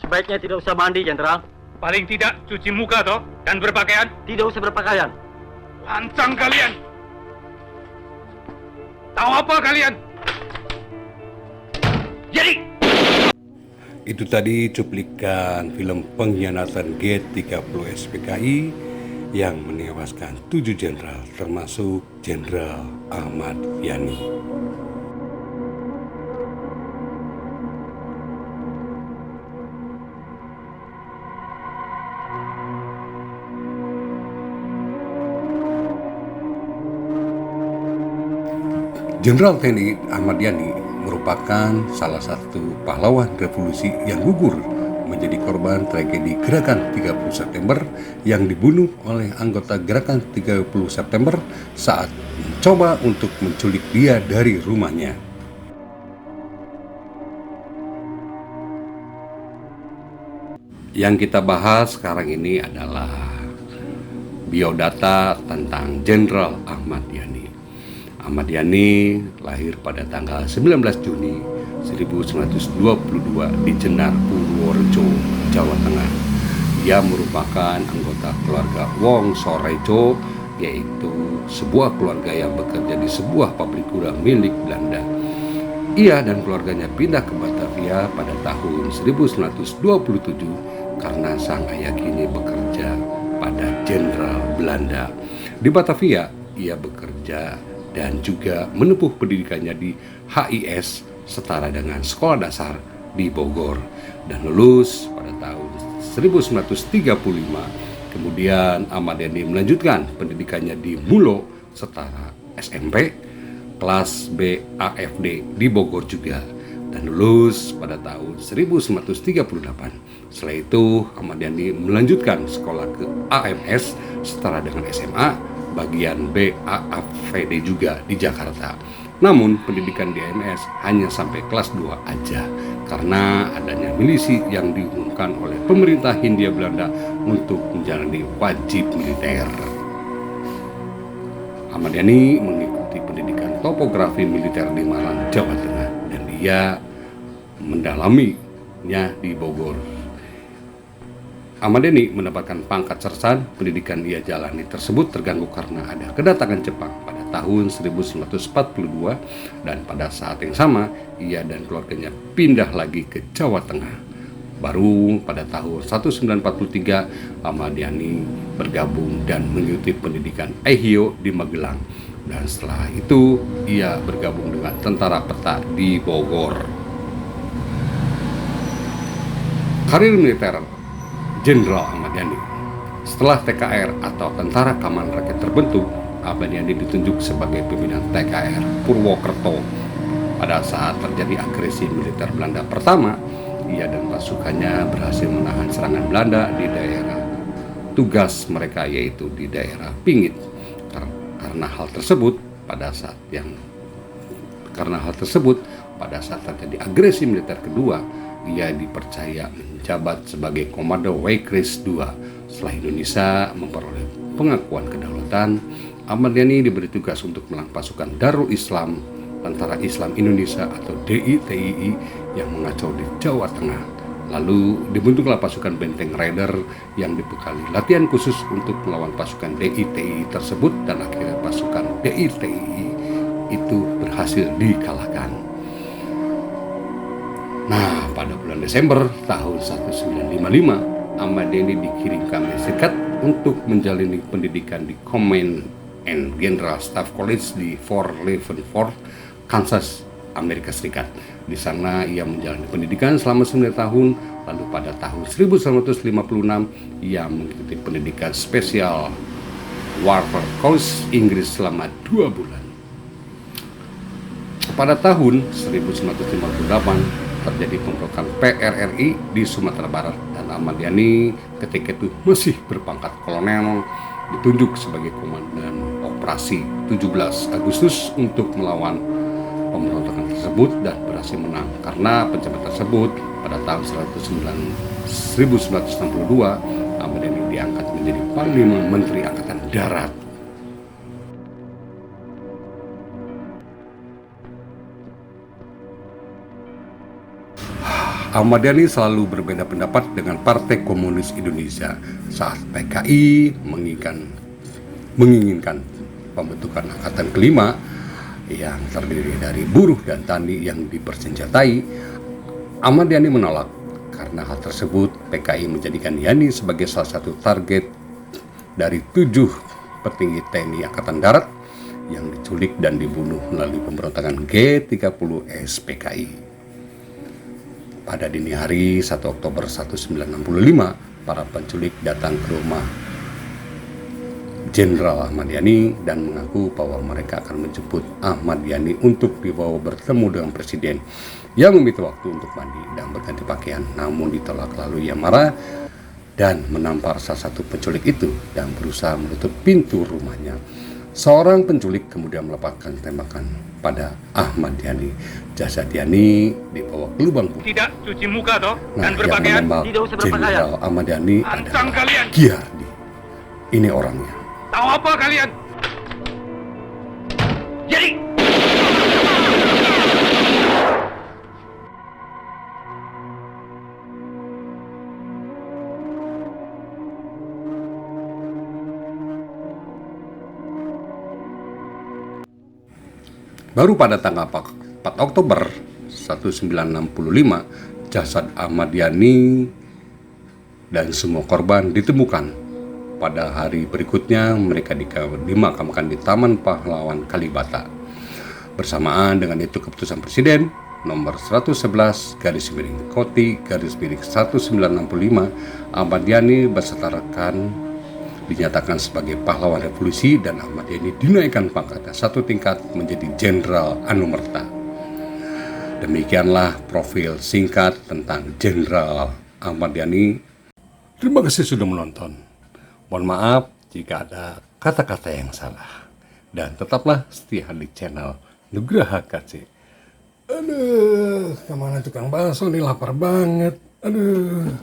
Sebaiknya tidak usah mandi, Jenderal. Paling tidak cuci muka toh dan berpakaian. Tidak usah berpakaian. Lancang kalian. Tahu apa kalian? Jadi Itu tadi cuplikan film pengkhianatan G30 SPKI yang menewaskan 7 jenderal termasuk Jenderal Ahmad Yani. Jenderal TNI Ahmad Yani merupakan salah satu pahlawan revolusi yang gugur menjadi korban tragedi Gerakan 30 September yang dibunuh oleh anggota Gerakan 30 September saat mencoba untuk menculik dia dari rumahnya. Yang kita bahas sekarang ini adalah biodata tentang Jenderal Ahmad Yani. Ahmad Yani lahir pada tanggal 19 Juni 1922 di Jenar, Purworejo, Jawa Tengah. Ia merupakan anggota keluarga Wong Sorejo, yaitu sebuah keluarga yang bekerja di sebuah pabrik gula milik Belanda. Ia dan keluarganya pindah ke Batavia pada tahun 1927 karena sang ayah kini bekerja pada Jenderal Belanda. Di Batavia, ia bekerja dan juga menempuh pendidikannya di HIS setara dengan sekolah dasar di Bogor dan lulus pada tahun 1935. Kemudian Ahmad Yani melanjutkan pendidikannya di Mulo setara SMP kelas B AFD di Bogor juga dan lulus pada tahun 1938. Setelah itu Ahmad Yani melanjutkan sekolah ke AMS setara dengan SMA bagian BAFD juga di Jakarta. Namun pendidikan di AMS hanya sampai kelas 2 aja karena adanya milisi yang diumumkan oleh pemerintah Hindia Belanda untuk menjalani wajib militer. Ahmad Yani mengikuti pendidikan topografi militer di Malang, Jawa Tengah dan dia mendalaminya di Bogor. Ahmad Yani mendapatkan pangkat sersan. Pendidikan ia jalani tersebut terganggu karena ada kedatangan Jepang pada tahun 1942 dan pada saat yang sama ia dan keluarganya pindah lagi ke Jawa Tengah. Baru pada tahun 1943 Ahmad Yani bergabung dan mengikuti pendidikan Ehio di Magelang dan setelah itu ia bergabung dengan Tentara Peta di Bogor. Karir militer Jenderal Ahmad Yani. Setelah TKR atau Tentara Keamanan Rakyat terbentuk, Ahmad Yani ditunjuk sebagai pimpinan TKR Purwokerto. Pada saat terjadi agresi militer Belanda pertama, ia dan pasukannya berhasil menahan serangan Belanda di daerah tugas mereka, yaitu di daerah Pingit. Karena hal tersebut, pada saat terjadi agresi militer kedua, ia dipercaya menjabat sebagai Komando Waikris II. Setelah Indonesia memperoleh pengakuan kedaulatan, Ahmad Yani diberi tugas untuk melang pasukan Darul Islam, Tentara Islam Indonesia atau DITII yang mengacau di Jawa Tengah. Lalu dibentuklah pasukan Benteng Raider yang dibekali latihan khusus untuk melawan pasukan DITII tersebut dan akhirnya pasukan DITII itu berhasil dikalahkan. Nah, pada bulan Desember tahun 1955, Ahmad Yani dikirim ke Amerika Serikat untuk menjalani pendidikan di Command and General Staff College di Fort Leavenworth, Kansas, Amerika Serikat. Di sana ia menjalani pendidikan selama 9 tahun, lalu pada tahun 1956 ia mengikuti pendidikan spesial Warfare Course Inggris selama 2 bulan. Pada tahun 1958 terjadi pemberontakan PRRI di Sumatera Barat dan Ahmad Yani ketika itu masih berpangkat kolonel ditunjuk sebagai komandan operasi 17 Agustus untuk melawan pemberontakan tersebut dan berhasil menang. Karena pencapaian tersebut pada tahun 1962 Ahmad Yani diangkat menjadi Panglima Menteri Angkatan Darat. Ahmad Yani selalu berbeda pendapat dengan Partai Komunis Indonesia saat PKI menginginkan pembentukan angkatan kelima yang terdiri dari buruh dan tani yang dipersenjatai. Ahmad Yani menolak. Karena hal tersebut, PKI menjadikan Yani sebagai salah satu target dari 7 petinggi TNI Angkatan Darat yang diculik dan dibunuh melalui pemberontakan G30 SPKI. Pada dini hari 1 Oktober 1965, para penculik datang ke rumah Jenderal Ahmad Yani dan mengaku bahwa mereka akan menjemput Ahmad Yani untuk dibawa bertemu dengan Presiden yang meminta waktu untuk mandi dan berganti pakaian. Namun ditolak, lalu ia marah dan menampar salah satu penculik itu dan berusaha menutup pintu rumahnya. Seorang penculik kemudian melepaskan tembakan pada Ahmad Yani. Jasad Yani dibawa ke lubang bumi. Tidak cuci muka toh Nah, dan yang berpakaian. menembak Tidak usah berpakaian. Jenderal Ahmad Yani Lancang adalah kalian. Giardi. Ini orangnya. Tahu apa kalian? Jadi Baru pada tanggal 4 Oktober 1965, jasad Ahmad Yani dan semua korban ditemukan. Pada hari berikutnya, mereka dimakamkan di Taman Pahlawan Kalibata. Bersamaan dengan itu, keputusan Presiden nomor 111 Koti 1965, Ahmad Yani beserta rekan dinyatakan sebagai pahlawan revolusi dan Ahmad Yani dinaikkan pangkatnya 1 tingkat menjadi Jenderal Anumerta. Demikianlah profil singkat tentang Jenderal Ahmad Yani. Terima kasih sudah menonton. Mohon maaf jika ada kata-kata yang salah. Dan tetaplah setia di channel Nugraha KC. Aduh, kemana tukang bakso nih, lapar banget. Aduh.